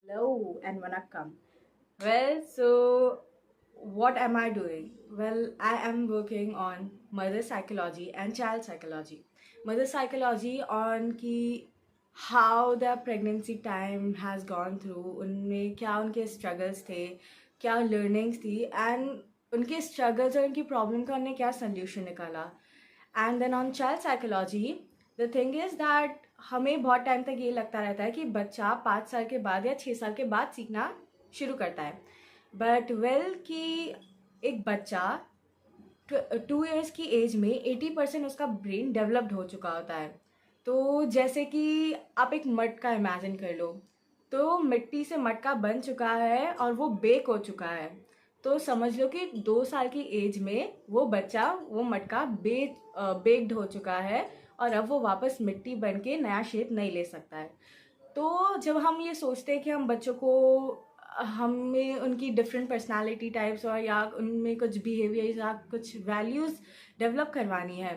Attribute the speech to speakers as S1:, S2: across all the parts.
S1: Hello and vanakkam. Well, so what am I doing? Well, I am working on mother psychology and child psychology. Mother psychology on कि how their pregnancy time has gone through, उनमें क्या उनके struggles थे, क्या learnings थी, and उनके struggles और उनकी problem का उन्होंने क्या solution निकाला. And then on child psychology the thing is that हमें बहुत टाइम तक ये लगता रहता है कि बच्चा 5 साल के बाद या 6 साल के बाद सीखना शुरू करता है बट वेल कि एक बच्चा 2 इयर्स की एज में 80% उसका ब्रेन डेवलप्ड हो चुका होता है. तो जैसे कि आप एक मटका इमेजिन कर लो, तो मिट्टी से मटका बन चुका है और वो बेक हो चुका है. तो समझ लो कि 2 साल की एज में वो बच्चा वो मटका बेक्ड हो चुका है और अब वो वापस मिट्टी बन के नया शेप नहीं ले सकता है. तो जब हम ये सोचते हैं कि हम बच्चों को हमें उनकी डिफरेंट पर्सनालिटी टाइप्स और या उनमें कुछ बिहेवियर या कुछ वैल्यूज़ डेवलप करवानी है,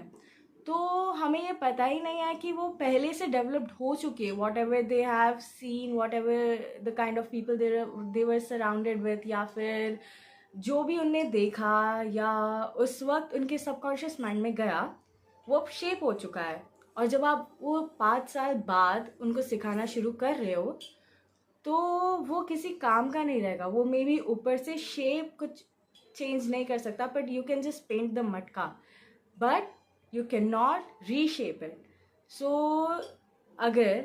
S1: तो हमें ये पता ही नहीं है कि वो पहले से डेवलप्ड हो चुके, what ever they have seen, what ever the kind of people they were surrounded with, या फिर जो भी उनने देखा या उस वक्त उनके सबकॉन्शियस माइंड में गया वो अब शेप हो चुका है. और जब आप वो 5 साल बाद उनको सिखाना शुरू कर रहे हो तो वो किसी काम का नहीं रहेगा. वो मे बी ऊपर से शेप कुछ चेंज नहीं कर सकता but you can just paint the मटका, but you can not reshape it. So अगर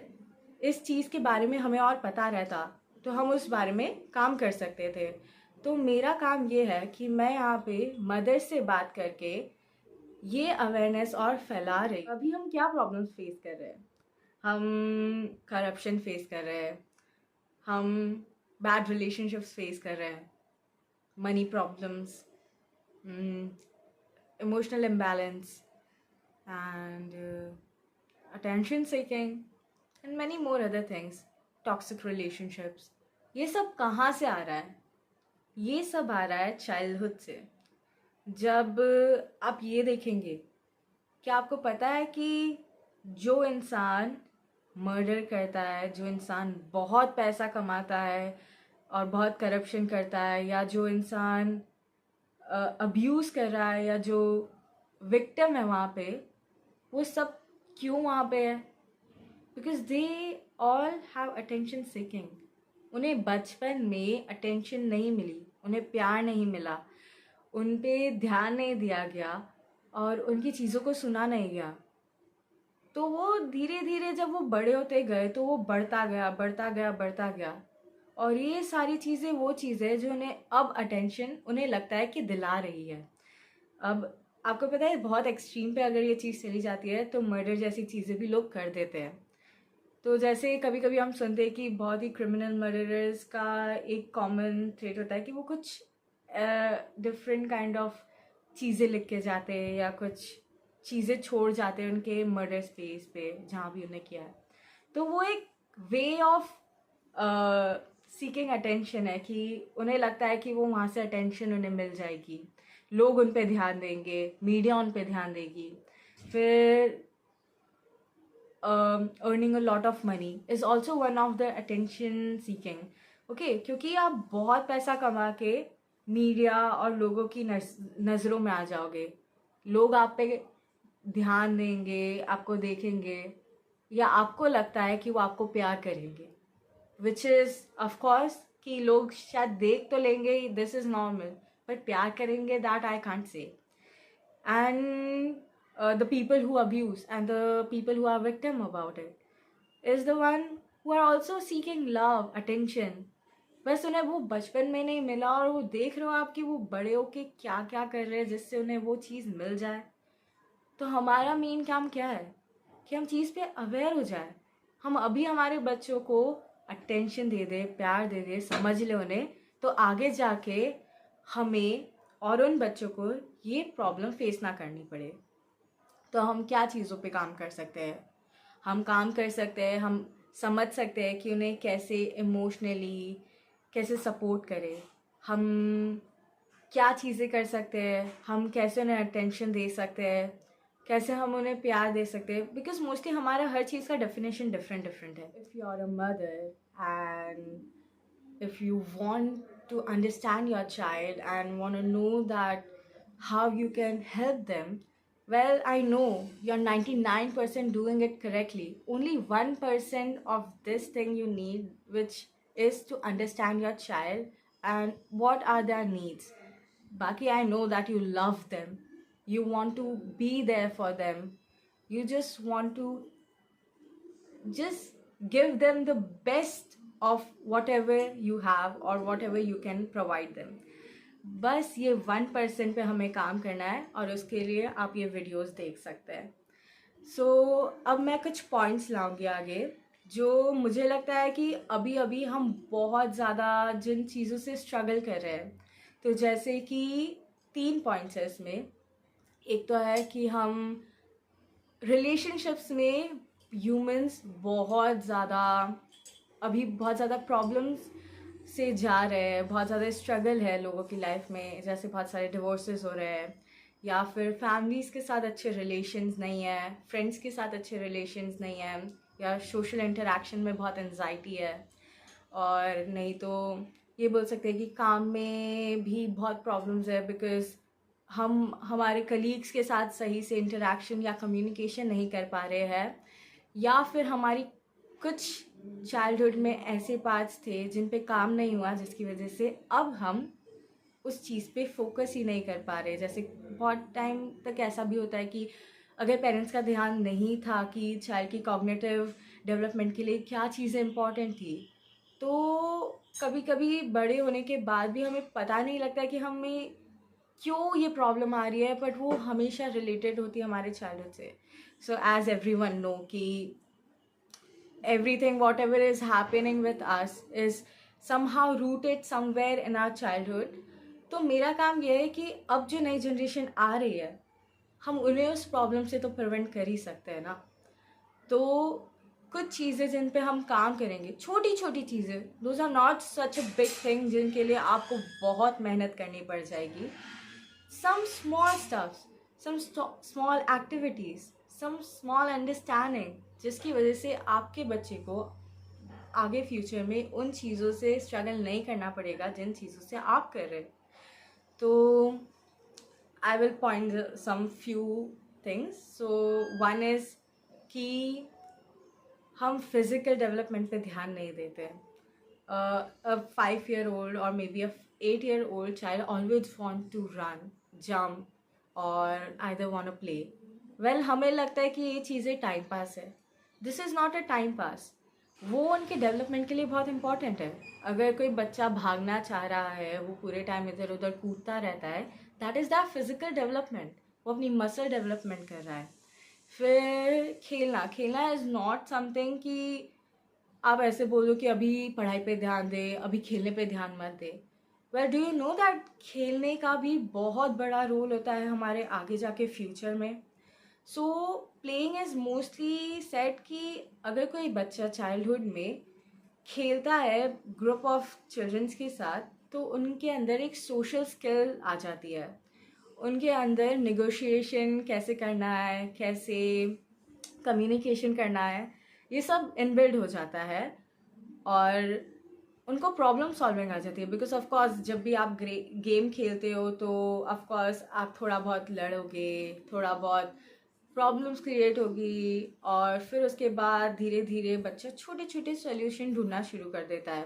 S1: इस चीज़ के बारे में हमें और पता रहता तो हम उस बारे में काम कर सकते थे. तो मेरा काम ये है कि मैं यहाँ पे मदर से बात करके ये अवेयरनेस और फैला रही. अभी हम क्या प्रॉब्लम्स फेस कर रहे हैं? हम करप्शन फेस कर रहे हैं, हम बैड रिलेशनशिप्स फेस कर रहे हैं, money problems, emotional imbalance and attention seeking and many more other things, toxic relationships. ये सब कहाँ से आ रहा है? ये सब आ रहा है चाइल्डहुड से. जब आप ये देखेंगे, क्या आपको पता है कि जो इंसान मर्डर करता है, जो इंसान बहुत पैसा कमाता है और बहुत करप्शन करता है, या जो इंसान अब्यूज़ कर रहा है, या जो विक्टिम है वहाँ पे, वो सब क्यों वहाँ पे है? Because they all have attention seeking. उन्हें बचपन में अटेंशन नहीं मिली, उन्हें प्यार नहीं मिला, उन पे ध्यान नहीं दिया गया और उनकी चीज़ों को सुना नहीं गया. तो वो धीरे धीरे जब वो बड़े होते गए तो वो बढ़ता गया बढ़ता गया बढ़ता गया. और ये सारी चीज़ें वो चीज़ें जो उन्हें अब अटेंशन उन्हें लगता है कि दिला रही है. अब आपको पता है बहुत एक्सट्रीम पे अगर ये चीज़ चली जाती है तो मर्डर जैसी चीज़ें भी लोग कर देते हैं. तो जैसे कभी कभी हम सुनते हैं कि बहुत ही क्रिमिनल मर्डरर्स का एक कॉमन ट्रेट होता है कि वो कुछ डिफरेंट काइंड ऑफ चीज़ें लिख के जाते हैं या कुछ चीज़ें छोड़ जाते हैं उनके मर्डर स्पेस पे जहाँ भी उन्हें किया है. तो वो एक वे ऑफ सीकिंग अटेंशन है कि उन्हें लगता है कि वो वहाँ से अटेंशन उन्हें मिल जाएगी, लोग उन पे ध्यान देंगे, मीडिया उन पे ध्यान देगी. फिर earning a lot of money is also one of the attention seeking. Okay क्योंकि आप बहुत पैसा कमा के मीडिया और लोगों की नज़रों में आ जाओगे, लोग आप पे ध्यान देंगे, आपको देखेंगे, या आपको लगता है कि वो आपको प्यार करेंगे, विच इज़ ऑफ कोर्स कि लोग शायद देख तो लेंगे, दिस इज़ नॉर्मल, बट प्यार करेंगे that I can't say. And the people who abuse and the people who are victim about it is the one who are also seeking love, attention. बस उन्हें वो बचपन में नहीं मिला और वो देख रहे हो आप कि वो बड़े होके क्या क्या कर रहे हैं जिससे उन्हें वो चीज़ मिल जाए. तो हमारा मेन काम क्या है कि हम चीज़ पे अवेयर हो जाए. हम अभी हमारे बच्चों को अटेंशन दे दे, प्यार दे दे, समझ ले उन्हें, तो आगे जाके हमें और उन बच्चों को ये प्रॉब्लम फेस ना करनी पड़े. तो हम क्या चीज़ों पे काम कर सकते हैं? हम काम कर सकते हैं, हम समझ सकते हैं कि उन्हें कैसे इमोशनली कैसे सपोर्ट करें, हम क्या चीज़ें कर सकते हैं, हम कैसे उन्हें अटेंशन दे सकते हैं, कैसे हम उन्हें प्यार दे सकते हैं. बिकॉज मोस्टली हमारा हर चीज़ का डेफिनेशन डिफरेंट डिफरेंट है. If you are a mother and if you want to understand your child and want to know that how you can help them, well, I know you're 99% doing it correctly. Only 1% of this thing you need, which is to understand your child and what are their needs. Baki, I know that you love them. You want to be there for them. You just want to just give them the best of whatever you have or whatever you can provide them. बस ये 1% पे हमें काम करना है और उसके लिए आप ये वीडियोस देख सकते हैं. सो अब मैं कुछ पॉइंट्स लाऊंगी आगे जो मुझे लगता है कि अभी अभी हम बहुत ज़्यादा जिन चीज़ों से स्ट्रगल कर रहे हैं. तो जैसे कि 3 पॉइंट्स है इसमें. एक तो है कि हम रिलेशनशिप्स में ह्यूमंस बहुत ज़्यादा अभी बहुत ज़्यादा प्रॉब्लम्स से जा रहे हैं. बहुत ज़्यादा स्ट्रगल है लोगों की लाइफ में. जैसे बहुत सारे डिवोर्सेस हो रहे हैं या फिर फैमिलीज़ के साथ अच्छे रिलेशंस नहीं है, फ्रेंड्स के साथ अच्छे रिलेशंस नहीं है, या सोशल इंटरेक्शन में बहुत एंजाइटी है. और नहीं तो ये बोल सकते हैं कि काम में भी बहुत प्रॉब्लम्स है बिकॉज हम हमारे कलीग्स के साथ सही से इंटरेक्शन या कम्युनिकेशन नहीं कर पा रहे हैं, या फिर हमारी कुछ चाइल्डहुड में ऐसे पार्ट्स थे जिन पे काम नहीं हुआ जिसकी वजह से अब हम उस चीज़ पे फोकस ही नहीं कर पा रहे. जैसे बहुत टाइम तक ऐसा भी होता है कि अगर पेरेंट्स का ध्यान नहीं था कि चाइल्ड की कॉग्निटिव डेवलपमेंट के लिए क्या चीज़ें इंपॉर्टेंट थी, तो कभी कभी बड़े होने के बाद भी हमें पता नहीं लगता कि हमें क्यों ये प्रॉब्लम आ रही है, बट वो हमेशा रिलेटेड होती है हमारे चाइल्डहुड से. सो एज एवरीवन नो कि everything whatever is happening with us is somehow rooted somewhere in our childhood. तो मेरा काम ये है कि अब जो नई जनरेशन आ रही है हम उन्हें उस प्रॉब्लम से तो प्रिवेंट कर ही सकते हैं ना. तो कुछ चीज़ें जिन पे हम काम करेंगे, छोटी छोटी चीज़ें, those are not such a big thing जिनके लिए आपको बहुत मेहनत करनी पड़ जाएगी. some small stuffs, some small activities, some small understanding जिसकी वजह से आपके बच्चे को आगे फ्यूचर में उन चीज़ों से स्ट्रगल नहीं करना पड़ेगा जिन चीज़ों से आप कर रहे. तो I will point some few things. So one is कि हम फिज़िकल डेवलपमेंट पे ध्यान नहीं देते. a 5-year-old or maybe a 8-year-old child always want to run, jump or either want to play. well हमें लगता है कि ये चीज़ें टाइम पास है. This is not a time pass. वो उनके डेवलपमेंट के लिए बहुत इंपॉर्टेंट है. अगर कोई बच्चा भागना चाह रहा है, वो पूरे टाइम इधर उधर कूदता रहता है, that is that physical development. वो अपनी मसल डेवलपमेंट कर रहा है. फिर खेलना खेलना इज़ नॉट समथिंग कि आप ऐसे बोलो कि अभी पढ़ाई पे ध्यान दे, अभी खेलने पे ध्यान मत दे. Well do you know that खेलने का भी बहुत बड़ा रोल होता है हमारे आगे जाके फ्यूचर में. सो प्लेइंग इज़ मोस्टली सेट कि अगर कोई बच्चा चाइल्डहुड में खेलता है ग्रुप ऑफ चिल्ड्रंस के साथ, तो उनके अंदर एक सोशल स्किल आ जाती है. उनके अंदर निगोशिएशन कैसे करना है, कैसे कम्युनिकेशन करना है, ये सब इनबिल्ड हो जाता है. और उनको प्रॉब्लम सॉल्विंग आ जाती है बिकॉज ऑफ कोर्स जब भी आप गेम खेलते हो तो ऑफ कोर्स आप थोड़ा बहुत लड़ोगे, थोड़ा बहुत प्रॉब्लम्स क्रिएट होगी, और फिर उसके बाद धीरे धीरे बच्चा छोटे छोटे सोल्यूशन ढूंढना शुरू कर देता है.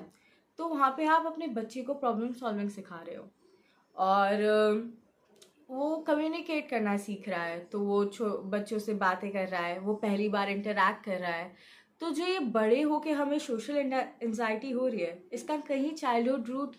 S1: तो वहाँ पे आप अपने बच्चे को प्रॉब्लम सॉल्विंग सिखा रहे हो और वो कम्युनिकेट करना सीख रहा है. तो वो बच्चों से बातें कर रहा है, वो पहली बार इंटरैक्ट कर रहा है. तो जो ये बड़े होके हमें सोशल एंजाइटी हो रही है, इसका कहीं चाइल्डहुड रूट